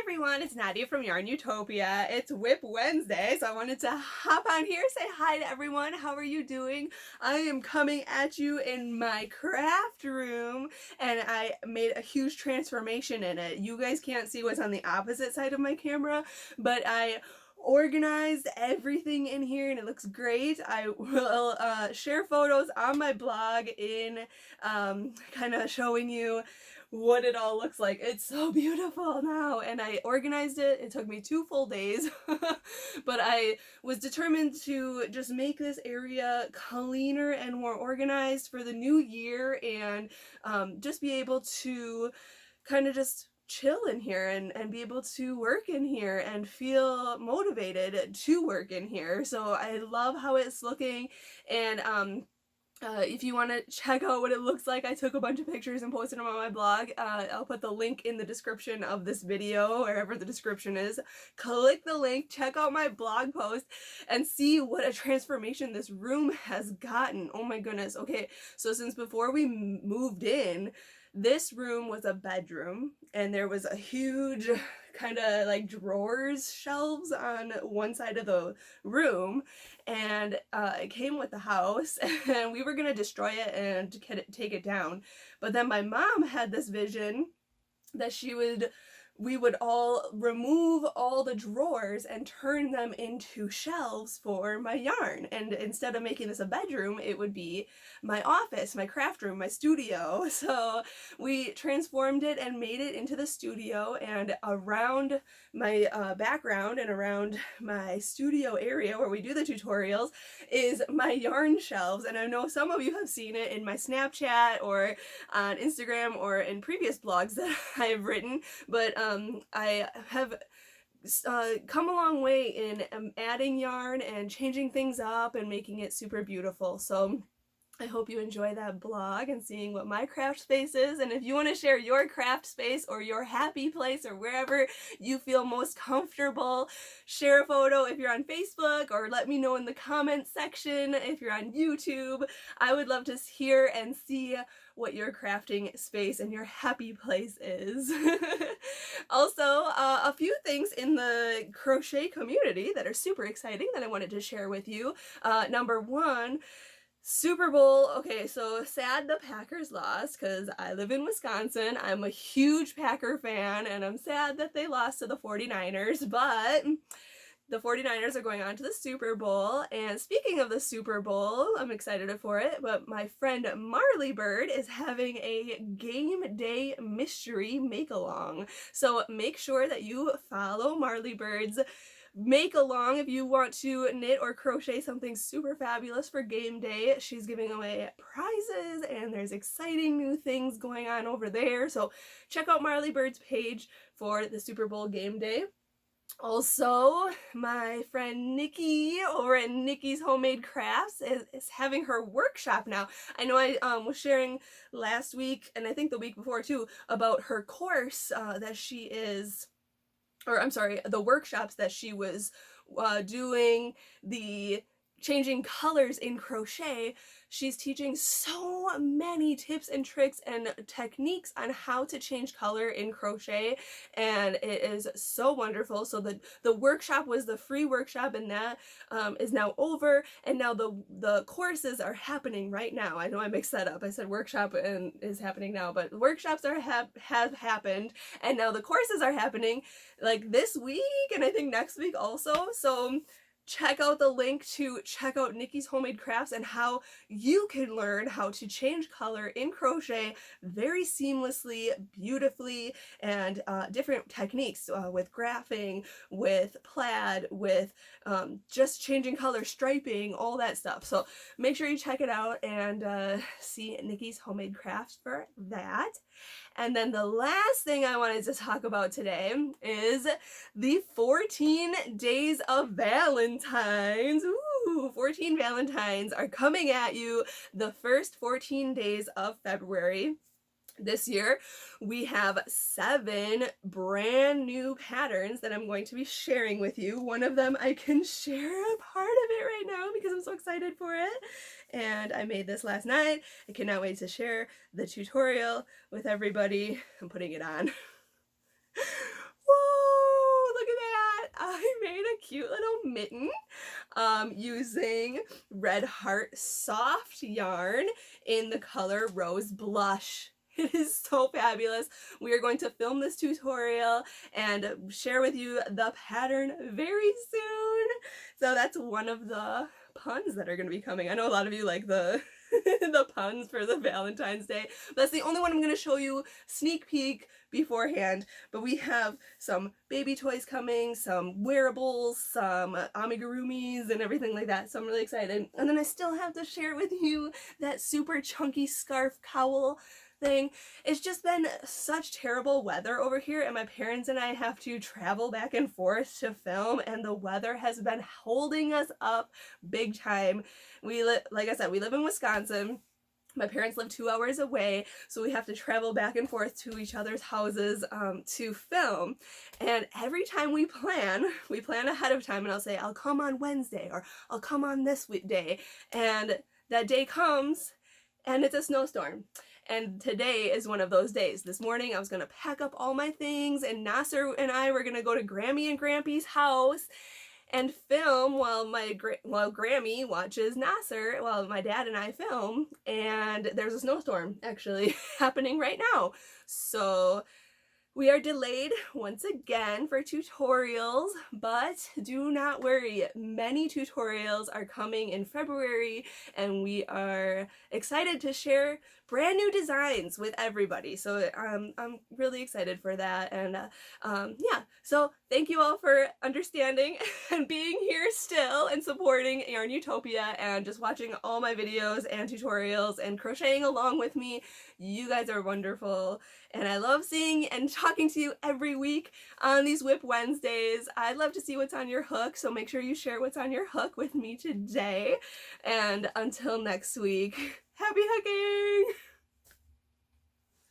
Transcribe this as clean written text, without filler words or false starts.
everyone, it's Nadia from YARNutopia. It's WIP Wednesday, so I wanted to hop on here, say hi to everyone. How are you doing? I am coming at you in my craft room, and I made a huge transformation in it. You guys can't see what's on the opposite side of my camera, but I organized everything in here and it looks great. I will share photos on my blog in kind of showing you what it all looks like. It's so beautiful now, and I organized it. It took me 2 full days but I was determined to just make this area cleaner and more organized for the new year, and just be able to kind of just chill in here and be able to work in here and feel motivated to work in here. So I love how it's looking, and if you want to check out what it looks like, I took a bunch of pictures and posted them on my blog. I'll put the link in the description of this video, wherever the description is. Click the link, check out my blog post, and see what a transformation this room has gotten. Oh my goodness. Okay, so since before we moved in, this room was a bedroom, and there was a huge kind of like drawers, shelves on one side of the room, and it came with the house, and we were gonna destroy it and take it down. But then my mom had this vision that we would all remove all the drawers and turn them into shelves for my yarn. And instead of making this a bedroom, it would be my office, my craft room, my studio. So we transformed it and made it into the studio, and around my background and around my studio area where we do the tutorials is my yarn shelves. And I know some of you have seen it in my Snapchat or on Instagram or in previous blogs that I have written, but I have come a long way in adding yarn and changing things up and making it super beautiful. So I hope you enjoy that blog and seeing what my craft space is. And if you want to share your craft space or your happy place or wherever you feel most comfortable, share a photo if you're on Facebook, or let me know in the comments section if you're on YouTube. I would love to hear and see what your crafting space and your happy place is. Also, a few things in the crochet community that are super exciting that I wanted to share with you. Number one, Super Bowl. Okay, so sad the Packers lost, because I live in Wisconsin. I'm a huge Packer fan, and I'm sad that they lost to the 49ers, but the 49ers are going on to the Super Bowl. And speaking of the Super Bowl, I'm excited for it, but my friend Marley Bird is having a game day mystery make-along. So make sure that you follow Marley Bird's make along if you want to knit or crochet something super fabulous for game day. She's giving away prizes, and there's exciting new things going on over there. So check out Marley Bird's page for the Super Bowl game day. Also, my friend Nikki over at Nikki's Homemade Crafts is having her workshop now. I know I was sharing last week, and I think the week before too, about her course that she is, or I'm sorry, the workshops that she was doing, the changing colors in crochet. She's teaching so many tips and tricks and techniques on how to change color in crochet, and it is so wonderful. So the workshop was the free workshop, and that is now over, and now the courses are happening right now. I know I mixed that up. I said workshop and is happening now, but workshops have happened, and now the courses are happening like this week, and I think next week also. So check out the link to check out Nikki's Homemade Crafts and how you can learn how to change color in crochet very seamlessly, beautifully, and different techniques with graphing, with plaid, with just changing color, striping, all that stuff. So make sure you check it out and see Nikki's Homemade Crafts for that. And then the last thing I wanted to talk about today is the 14 days of Valentine's. Ooh, 14 Valentines are coming at you the first 14 days of February. This year, we have 7 brand new patterns that I'm going to be sharing with you. One of them I can share a part of it right now because I'm so excited for it. And I made this last night. I cannot wait to share the tutorial with everybody. I'm putting it on. Whoa! I made a cute little mitten using Red Heart soft yarn in the color Rose Blush. It is so fabulous. We are going to film this tutorial and share with you the pattern very soon. So that's one of the puns that are going to be coming. I know a lot of you like the the puns for the Valentine's Day. That's the only one I'm going to show you sneak peek beforehand, but we have some baby toys coming, some wearables, some amigurumis and everything like that, so I'm really excited. And then I still have to share with you that super chunky scarf cowl thing. It's just been such terrible weather over here, and my parents and I have to travel back and forth to film, and the weather has been holding us up big time. Like I said, we live in Wisconsin. My parents live 2 hours away, so we have to travel back and forth to each other's houses to film. And every time we plan ahead of time, and I'll say, I'll come on Wednesday, or I'll come on this day. And that day comes, and it's a snowstorm. And today is one of those days. This morning I was going to pack up all my things, and Nasser and I were going to go to Grammy and Grampy's house and film while Grammy watches Nasser while my dad and I film, and there's a snowstorm actually happening right now. So we are delayed once again for tutorials, but do not worry. Many tutorials are coming in February, and we are excited to share brand new designs with everybody. So I'm really excited for that. And yeah, so thank you all for understanding and being here still and supporting YARNutopia and just watching all my videos and tutorials and crocheting along with me. You guys are wonderful, and I love seeing and talking to you every week on these WIP Wednesdays. I'd love to see what's on your hook, so make sure you share what's on your hook with me today. And until next week, happy hooking!